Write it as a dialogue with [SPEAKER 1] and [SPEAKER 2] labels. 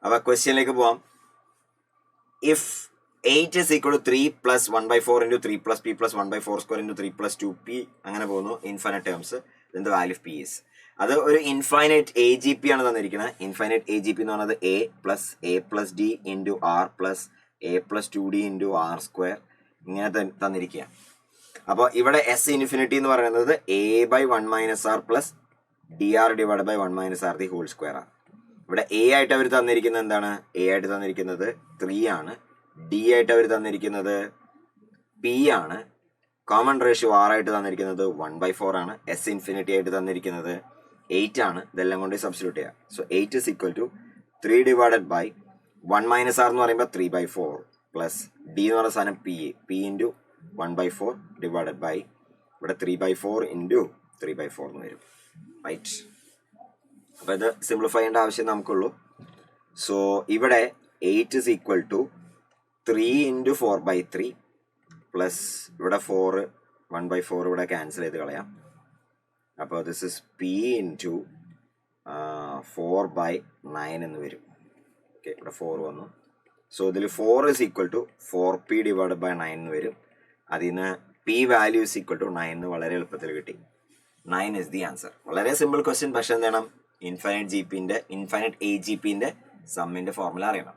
[SPEAKER 1] അപ്പോൾ ക്വസ്റ്റ്യനിലേക്ക് പോവാം. If 8 is equal to 3 plus 1 by 4 into 3 plus p plus 1 by 4 square into 3 plus 2p അങ്ങനെ പോകുന്നു ഇൻഫൈനൈറ്റ് ടേംസ്. ഇതിൻ്റെ വാല്യൂ ഓഫ് പി ഇസ്, അത് ഒരു ഇൻഫൈനൈറ്റ് എ ജി പി ആണ് തന്നിരിക്കുന്നത്. ഇൻഫൈനൈറ്റ് എ ജി പി എന്ന് പറയുന്നത് A plus D into R plus A plus 2d into R square ഇങ്ങനെ തന്നിരിക്കുക. അപ്പോൾ ഇവിടെ എസ് ഇൻഫിനിറ്റി എന്ന് പറയുന്നത് A by 1 minus R plus D R divide by 1 minus R the whole square ആണ്. ഇവിടെ എ ആയിട്ട് അവർ തന്നിരിക്കുന്നത് എന്താണ്? എ ആയിട്ട് തന്നിരിക്കുന്നത് 3 ആണ്. ഡി ആയിട്ട് അവർ തന്നിരിക്കുന്നത് പി ആണ്. കോമൺ റേഷ്യോ ആർ ആയിട്ട് തന്നിരിക്കുന്നത് 1/4 ആണ്. എസ് ഇൻഫിനിറ്റി ആയിട്ട് തന്നിരിക്കുന്നത് 8 ആണ്. ഇതെല്ലാം കൊണ്ട് സബ്സ്റ്റിറ്റ്യൂട്ട് ചെയ്യാം. So 8 is equal to 3 divided by 1 minus R എന്ന് പറയുമ്പോൾ 3/4 പ്ലസ് ഡി എന്ന് പറയുന്ന സാധനം പി ഇൻറ്റു 1/4 ഡിവൈഡഡ് ബൈ ഇവിടെ 3/4 ഇൻറ്റു 3/4 എന്ന് വരും. റൈറ്റ്. അപ്പോൾ ഇത് സിംപ്ലിഫൈ ചെയ്യേണ്ട ആവശ്യം നമുക്കുള്ളൂ. സോ ഇവിടെ 8 is equal to 3 into 4/3 plus ഇവിടെ 4 1/4 ഇവിടെ ക്യാൻസൽ ചെയ്ത് കളയാം. അപ്പോൾ ദിസ് ഇസ് പി ഇൻറ്റു 4/9 എന്ന് വരും. ഓക്കെ, ഇവിടെ 4 വന്നു. സോ ഇതിൽ 4 is equal to 4p divide by 9 എന്ന് വരും. അതിൽ നിന്ന് P value is equal to 9 എന്ന് വളരെ എളുപ്പത്തിൽ കിട്ടി. 9 is the answer. വളരെ സിമ്പിൾ ക്വസ്റ്റ്യൻ. പക്ഷെ എന്ത് ചെയ്യണം? ഇൻഫൈനൈറ്റ് എ ജി പിൻ്റെ സമ്മിൻ്റെ ഫോർമുല അറിയണം.